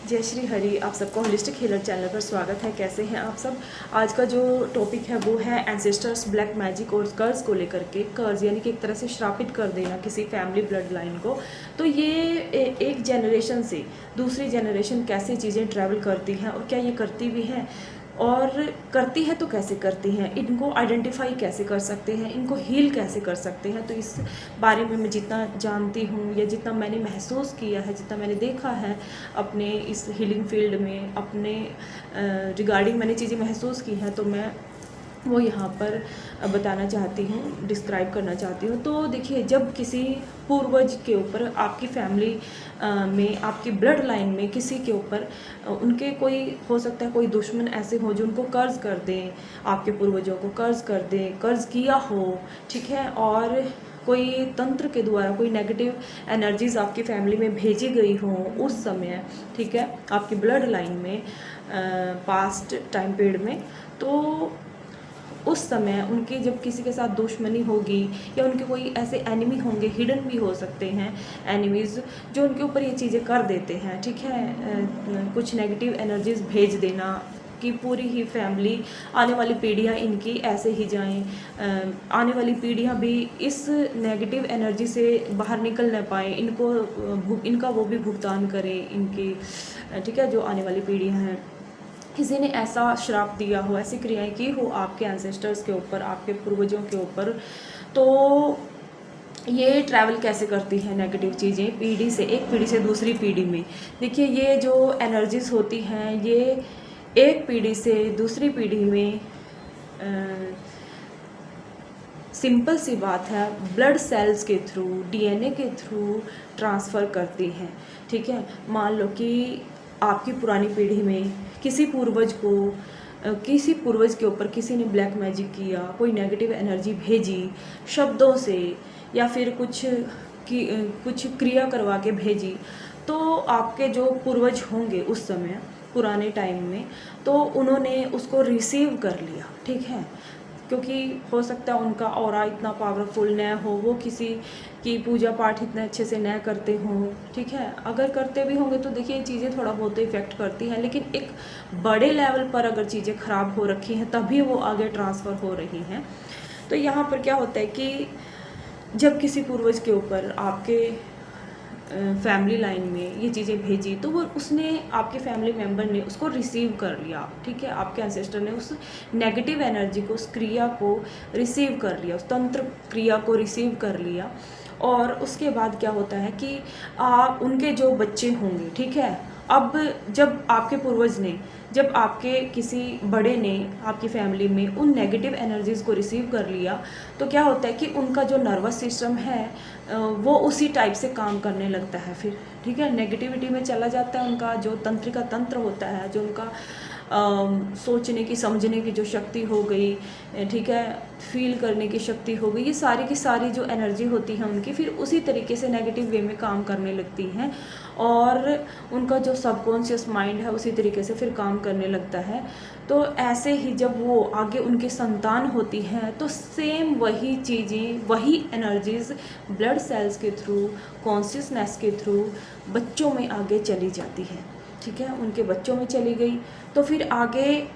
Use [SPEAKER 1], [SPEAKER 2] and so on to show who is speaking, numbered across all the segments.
[SPEAKER 1] जय श्री हरि। आप सबको होलिस्टिक हीलर चैनल पर स्वागत है। कैसे हैं आप सब। आज का जो टॉपिक है वो है एंसेस्टर्स ब्लैक मैजिक और कर्ज को लेकर के। कर्ज यानी कि एक तरह से श्रापित कर देना किसी फैमिली ब्लड लाइन को। तो ये एक जनरेशन से दूसरी जनरेशन कैसे चीज़ें ट्रैवल करती हैं और क्या ये करती भी हैं, और करती है तो कैसे करती हैं, इनको आइडेंटिफाई कैसे कर सकते हैं, इनको हील कैसे कर सकते हैं। तो इस बारे में मैं जितना जानती हूँ या जितना मैंने महसूस किया है, जितना मैंने देखा है अपने इस हीलिंग फील्ड में, अपने रिगार्डिंग मैंने चीज़ें महसूस की हैं, तो मैं वो यहाँ पर बताना चाहती हूँ, डिस्क्राइब करना चाहती हूँ। तो देखिए, जब किसी पूर्वज के ऊपर, आपकी फैमिली में, आपकी ब्लड लाइन में किसी के ऊपर उनके कोई हो सकता है कोई दुश्मन ऐसे हो जो उनको कर्ज कर दें, आपके पूर्वजों को कर्ज कर दें, कर्ज किया हो, ठीक है, और कोई तंत्र के द्वारा कोई नेगेटिव एनर्जीज आपकी फैमिली में भेजी गई हो उस समय, ठीक है, आपकी ब्लड लाइन में पास्ट टाइम पीरियड में, तो उस समय उनकी जब किसी के साथ दुश्मनी होगी या उनके कोई ऐसे एनिमी होंगे, हिडन भी हो सकते हैं एनिमीज़, जो उनके ऊपर ये चीज़ें कर देते हैं, ठीक है, कुछ नेगेटिव एनर्जीज भेज देना कि पूरी ही फैमिली, आने वाली पीढ़ियाँ इनकी ऐसे ही जाएं, आने वाली पीढ़ियाँ भी इस नेगेटिव एनर्जी से बाहर निकल न पाए, इनका वो भी भुगतान करें इनकी, ठीक है, जो आने वाली पीढ़ियाँ हैं। किसी ने ऐसा श्राप दिया हो, ऐसी क्रियाएं की हो आपके एंसेस्टर्स के ऊपर, आपके पूर्वजों के ऊपर, तो ये ट्रैवल कैसे करती है नेगेटिव चीज़ें पीढ़ी से, एक पीढ़ी से दूसरी पीढ़ी में। देखिए, ये जो एनर्जीज होती हैं ये एक पीढ़ी से दूसरी पीढ़ी में सिंपल सी बात है, ब्लड सेल्स के थ्रू, डीएनए के थ्रू ट्रांसफ़र करती हैं, ठीक है। मान लो कि आपकी पुरानी पीढ़ी में किसी पूर्वज के ऊपर किसी ने ब्लैक मैजिक किया, कोई नेगेटिव एनर्जी भेजी शब्दों से, या फिर कुछ क्रिया करवा के भेजी, तो आपके जो पूर्वज होंगे उस समय पुराने टाइम में, तो उन्होंने उसको रिसीव कर लिया, ठीक है, क्योंकि हो सकता है उनका ऑरा इतना पावरफुल न हो, वो किसी की पूजा पाठ इतने अच्छे से न करते हों, ठीक है। अगर करते भी होंगे तो देखिए ये चीज़ें थोड़ा बहुत इफ़ेक्ट करती हैं, लेकिन एक बड़े लेवल पर अगर चीज़ें ख़राब हो रखी हैं तभी वो आगे ट्रांसफ़र हो रही हैं। तो यहाँ पर क्या होता है कि जब किसी पूर्वज के ऊपर आपके फैमिली लाइन में ये चीज़ें भेजी, तो वो उसने, आपके फैमिली मेम्बर ने उसको रिसीव कर लिया, ठीक है, आपके एंसेस्टर ने उस नेगेटिव एनर्जी को, उस क्रिया को रिसीव कर लिया, उस तंत्र क्रिया को रिसीव कर लिया। और उसके बाद क्या होता है कि आप उनके जो बच्चे होंगे, ठीक है, अब जब आपके पूर्वज ने, जब आपके किसी बड़े ने आपकी फैमिली में उन नेगेटिव एनर्जीज़ को रिसीव कर लिया, तो क्या होता है कि उनका जो नर्वस सिस्टम है वो उसी टाइप से काम करने लगता है फिर, ठीक है, नेगेटिविटी में चला जाता है। उनका जो तंत्रिका तंत्र होता है, जो उनका सोचने की, समझने की जो शक्ति हो गई, ठीक है, फील करने की शक्ति हो गई, ये सारी की सारी जो एनर्जी होती है उनकी फिर उसी तरीके से नेगेटिव वे में काम करने लगती हैं, और उनका जो सबकॉन्शियस माइंड है उसी तरीके से फिर काम करने लगता है। तो ऐसे ही जब वो आगे उनकी संतान होती हैं तो सेम वही चीज़ें, वही एनर्जीज़ ब्लड सेल्स के थ्रू, कॉन्शियसनेस के थ्रू बच्चों में आगे चली जाती है, ठीक है, उनके बच्चों में चली गई। तो फिर आगे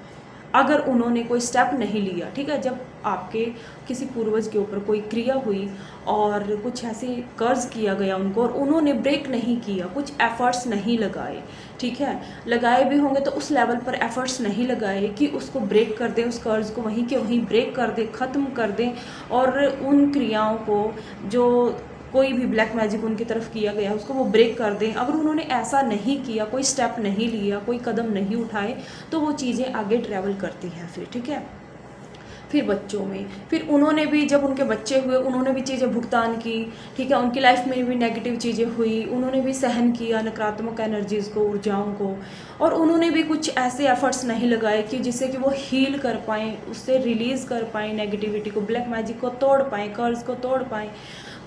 [SPEAKER 1] अगर उन्होंने कोई स्टेप नहीं लिया, ठीक है, जब आपके किसी पूर्वज के ऊपर कोई क्रिया हुई और कुछ ऐसे कर्ज किया गया उनको, और उन्होंने ब्रेक नहीं किया, कुछ एफर्ट्स नहीं लगाए, ठीक है, लगाए भी होंगे तो उस लेवल पर एफर्ट्स नहीं लगाए कि उसको ब्रेक कर दें, उस कर्ज को वहीं के वहीं ब्रेक कर दें, ख़त्म कर दें, और उन क्रियाओं को, जो कोई भी ब्लैक मैजिक उनकी तरफ किया गया उसको वो ब्रेक कर दें। अगर उन्होंने ऐसा नहीं किया, कोई स्टेप नहीं लिया, कोई कदम नहीं उठाए, तो वो चीज़ें आगे ट्रैवल करती हैं फिर, ठीक है। फिर बच्चों में, फिर उन्होंने भी, जब उनके बच्चे हुए, उन्होंने भी चीज़ें भुगतान की, ठीक है, उनकी लाइफ में भी नेगेटिव चीज़ें हुई, उन्होंने भी सहन किया नकारात्मक एनर्जीज़ को, ऊर्जाओं को, और उन्होंने भी कुछ ऐसे एफर्ट्स नहीं लगाए कि जिससे कि वो हील कर पाएँ, उससे रिलीज़ कर पाएँ नेगेटिविटी को, ब्लैक मैजिक को तोड़ पाएँ, कर्ज को तोड़ पाएँ।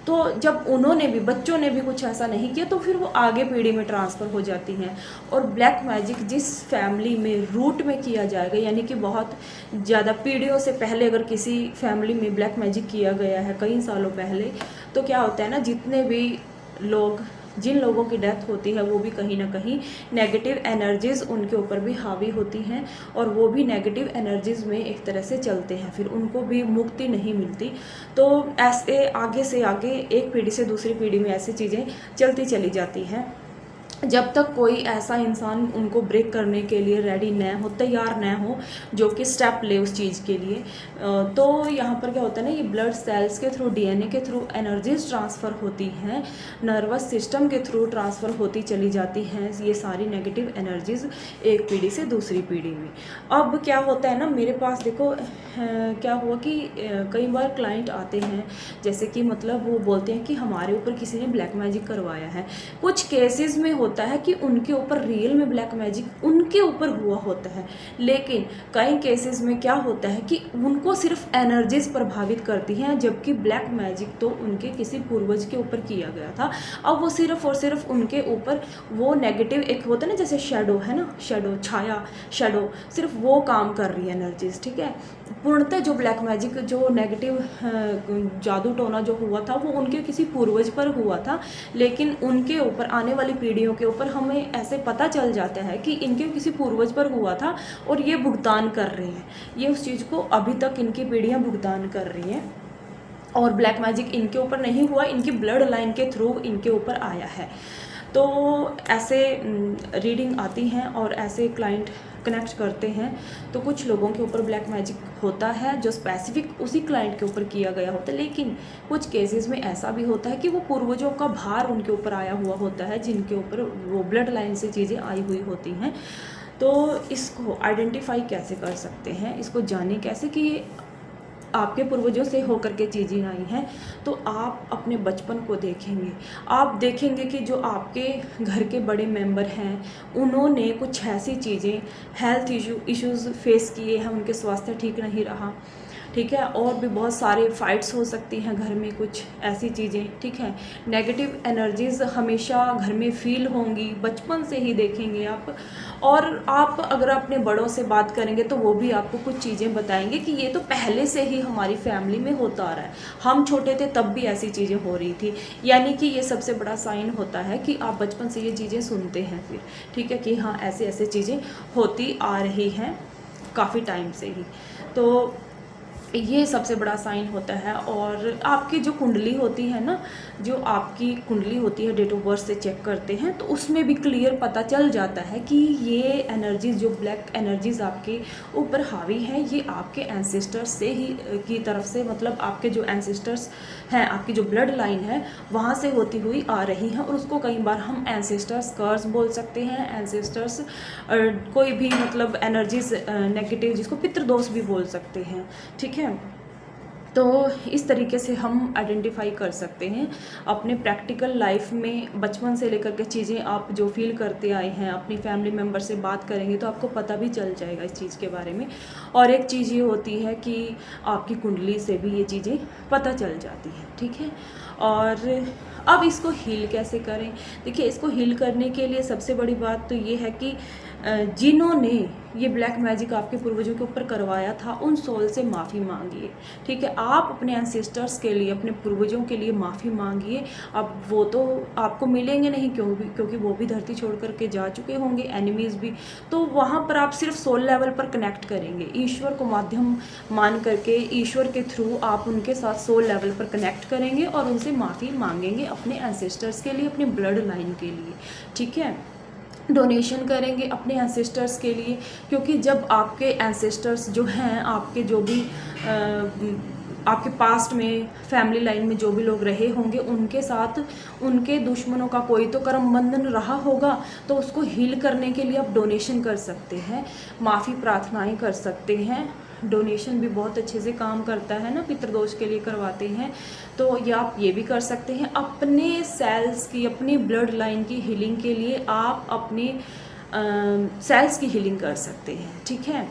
[SPEAKER 1] तो जब उन्होंने भी, बच्चों ने भी कुछ ऐसा नहीं किया, तो फिर वो आगे पीढ़ी में ट्रांसफ़र हो जाती हैं। और ब्लैक मैजिक जिस फैमिली में रूट में किया जाएगा, यानी कि बहुत ज़्यादा पीढ़ियों से पहले अगर किसी फैमिली में ब्लैक मैजिक किया गया है कई सालों पहले, तो क्या होता है ना, जितने भी लोग जिन लोगों की डेथ होती है वो भी कहीं ना कहीं नेगेटिव एनर्जीज़ उनके ऊपर भी हावी होती हैं और वो भी नेगेटिव एनर्जीज़ में एक तरह से चलते हैं, फिर उनको भी मुक्ति नहीं मिलती। तो ऐसे आगे से आगे एक पीढ़ी से दूसरी पीढ़ी में ऐसी चीज़ें चलती चली जाती हैं जब तक कोई ऐसा इंसान उनको ब्रेक करने के लिए रेडी न हो, तैयार न हो, जो कि स्टेप ले उस चीज़ के लिए। तो यहाँ पर क्या होता है ना, ये ब्लड सेल्स के थ्रू, डीएनए के थ्रू एनर्जीज ट्रांसफ़र होती हैं, नर्वस सिस्टम के थ्रू ट्रांसफ़र होती चली जाती हैं ये सारी नेगेटिव एनर्जीज़ एक पीढ़ी से दूसरी पीढ़ी में। अब क्या होता है ना, मेरे पास देखो क्या हुआ कि कई बार क्लाइंट आते हैं, जैसे कि मतलब वो बोलते हैं कि हमारे ऊपर किसी ने ब्लैक मैजिक करवाया है। कुछ केसेस में होता है कि उनके ऊपर रियल में ब्लैक मैजिक उनके ऊपर हुआ होता है, लेकिन कई केसेस में क्या होता है कि उनको सिर्फ एनर्जीज प्रभावित करती हैं, जबकि ब्लैक मैजिक तो उनके किसी पूर्वज के ऊपर किया गया था। अब वो सिर्फ और सिर्फ उनके ऊपर वो नेगेटिव, एक होता है ना जैसे शेडो है ना, शेडो छाया, शेडो, सिर्फ वो काम कर रही है एनर्जीज, ठीक है। पूर्णतः जो ब्लैक मैजिक, जो नेगेटिव जादू टोना जो हुआ था वो उनके किसी पूर्वज पर हुआ था, लेकिन उनके ऊपर, आने वाली पीढ़ियों के ऊपर हमें ऐसे पता चल जाता है कि इनके किसी पूर्वज पर हुआ था और ये भुगतान कर रहे हैं, ये उस चीज़ को अभी तक इनकी पीढ़ियां भुगतान कर रही हैं। और ब्लैक मैजिक इनके ऊपर नहीं हुआ, इनकी ब्लड लाइन के थ्रू इनके ऊपर आया है। तो ऐसे रीडिंग आती हैं और ऐसे क्लाइंट कनेक्ट करते हैं, तो कुछ लोगों के ऊपर ब्लैक मैजिक होता है जो स्पेसिफिक उसी क्लाइंट के ऊपर किया गया होता है, लेकिन कुछ केसेस में ऐसा भी होता है कि वो पूर्वजों का भार उनके ऊपर आया हुआ होता है, जिनके ऊपर वो ब्लड लाइन से चीज़ें आई हुई होती हैं। तो इसको आइडेंटिफाई कैसे कर सकते हैं, इसको जाने कैसे कि ये आपके पूर्वजों से होकर के चीज़ें आई हैं। तो आप अपने बचपन को देखेंगे, आप देखेंगे कि जो आपके घर के बड़े मेंबर हैं उन्होंने कुछ ऐसी चीज़ें, हेल्थ इश्यूज़ फेस किए हैं, उनके स्वास्थ्य ठीक नहीं रहा, ठीक है, और भी बहुत सारे फाइट्स हो सकती हैं घर में, कुछ ऐसी चीज़ें, ठीक है। नेगेटिव एनर्जीज़ हमेशा घर में फील होंगी, बचपन से ही देखेंगे आप। और आप अगर अपने बड़ों से बात करेंगे तो वो भी आपको कुछ चीज़ें बताएंगे कि ये तो पहले से ही हमारी फैमिली में होता आ रहा है, हम छोटे थे तब भी ऐसी चीज़ें हो रही थी। यानी कि ये सबसे बड़ा साइन होता है कि आप बचपन से ये चीज़ें सुनते हैं फिर, ठीक है, कि हाँ ऐसे ऐसे चीज़ें होती आ रही हैं काफ़ी टाइम से ही। तो ये सबसे बड़ा साइन होता है। और आपकी जो कुंडली होती है ना, जो आपकी कुंडली होती है, डेट ऑफ बर्थ से चेक करते हैं तो उसमें भी क्लियर पता चल जाता है कि ये एनर्जीज, जो ब्लैक एनर्जीज आपके ऊपर हावी हैं, ये आपके एंसेस्टर्स से ही की तरफ से, मतलब आपके जो एंसेस्टर्स हैं, आपकी जो ब्लड लाइन है वहाँ से होती हुई आ रही हैं। और उसको कई बार हम एंसेस्टर्स कर्स बोल सकते हैं, एंसेस्टर्स कोई भी मतलब एनर्जीज नेगेटिव, जिसको पितृदोष भी बोल सकते हैं, ठीक है। तो इस तरीके से हम आइडेंटिफाई कर सकते हैं अपने प्रैक्टिकल लाइफ में। बचपन से लेकर के चीज़ें आप जो फील करते आए हैं, अपनी फैमिली मेम्बर से बात करेंगे तो आपको पता भी चल जाएगा इस चीज़ के बारे में। और एक चीज़ ये होती है कि आपकी कुंडली से भी ये चीज़ें पता चल जाती हैं, ठीक है। और अब इसको हील कैसे करें? देखिए, इसको हील करने के लिए सबसे बड़ी बात तो ये है कि जिन्होंने ये ब्लैक मैजिक आपके पूर्वजों के ऊपर करवाया था उन सोल से माफ़ी मांगिए, ठीक है। आप अपने एंसेस्टर्स के लिए, अपने पूर्वजों के लिए माफ़ी मांगिए। अब वो तो आपको मिलेंगे नहीं, क्योंकि वो भी धरती छोड़ करके जा चुके होंगे, एनिमीज़ भी। तो वहाँ पर आप सिर्फ सोल लेवल पर कनेक्ट करेंगे, ईश्वर को माध्यम मान करके, ईश्वर के थ्रू आप उनके साथ सोल लेवल पर कनेक्ट करेंगे और उनसे माफ़ी मांगेंगे अपने एंसेस्टर्स के लिए, अपने ब्लड लाइन के लिए, ठीक है। डोनेशन करेंगे अपने एंसेस्टर्स के लिए, क्योंकि जब आपके एंसेस्टर्स जो हैं, आपके जो भी आपके पास्ट में फैमिली लाइन में जो भी लोग रहे होंगे, उनके साथ उनके दुश्मनों का कोई तो कर्म बंधन रहा होगा, तो उसको हील करने के लिए आप डोनेशन कर सकते हैं, माफ़ी प्रार्थनाएं कर सकते हैं। डोनेशन भी बहुत अच्छे से काम करता है ना, पितृदोष के लिए करवाते हैं, तो या आप ये भी कर सकते हैं। अपने सेल्स की, अपनी ब्लड लाइन की हीलिंग के लिए आप अपने सेल्स की हीलिंग कर सकते हैं, ठीक है।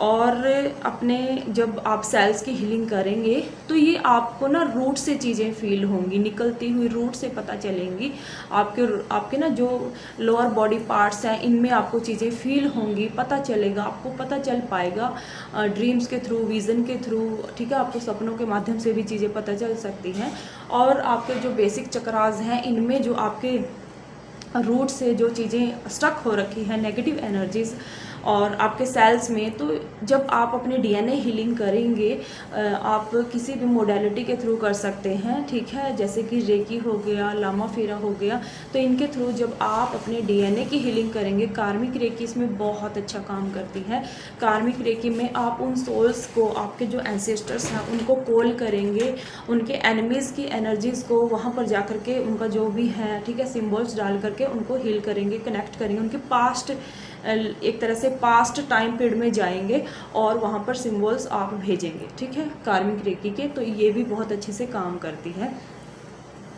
[SPEAKER 1] और अपने जब आप सेल्स की हीलिंग करेंगे तो ये आपको ना रूट से चीज़ें फील होंगी, निकलती हुई रूट से पता चलेंगी। आपके ना जो लोअर बॉडी पार्ट्स हैं इनमें आपको चीज़ें फील होंगी, पता चलेगा, आपको पता चल पाएगा ड्रीम्स के थ्रू, विज़न के थ्रू, ठीक है। आपको सपनों के माध्यम से भी चीज़ें पता चल सकती हैं। और आपके जो बेसिक चक्रास हैं इनमें जो आपके रूट से जो चीज़ें स्टक हो रखी हैं, नेगेटिव एनर्जीज और आपके सेल्स में, तो जब आप अपने डीएनए हीलिंग करेंगे आप किसी भी मोडेलिटी के थ्रू कर सकते हैं, ठीक है। जैसे कि रेकी हो गया, लामा फेरा हो गया, तो इनके थ्रू जब आप अपने डीएनए की हीलिंग करेंगे, कार्मिक रेकी इसमें बहुत अच्छा काम करती है। कार्मिक रेकी में आप उन सोल्स को, आपके जो एंसेस्टर्स हैं उनको कॉल करेंगे, उनके एनिमीज़ की एनर्जीज़ को वहाँ पर जा कर के उनका जो भी है, ठीक है, सिम्बल्स डाल करके उनको हील करेंगे, कनेक्ट करेंगे, उनके पास्ट, एक तरह से पास्ट टाइम पीरियड में जाएंगे और वहाँ पर सिम्बल्स आप भेजेंगे, ठीक है, कार्मिक रेकी के। तो ये भी बहुत अच्छे से काम करती है।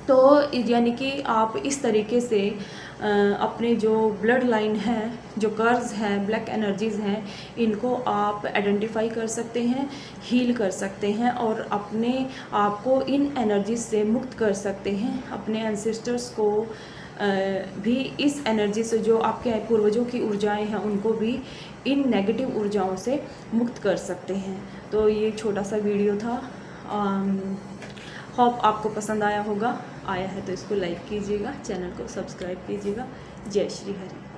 [SPEAKER 1] तो यानी कि आप इस तरीके से अपने जो ब्लड लाइन है, जो कर्व्स हैं, ब्लैक एनर्जीज़ हैं, इनको आप आइडेंटिफाई कर सकते हैं, हील कर सकते हैं और अपने आप को इन एनर्जीज से मुक्त कर सकते हैं। अपने एंसेस्टर्स को भी इस एनर्जी से, जो आपके पूर्वजों की ऊर्जाएं हैं, उनको भी इन नेगेटिव ऊर्जाओं से मुक्त कर सकते हैं। तो ये छोटा सा वीडियो था, होप आपको पसंद आया होगा। आया है तो इसको लाइक कीजिएगा, चैनल को सब्सक्राइब कीजिएगा। जय श्री हरि।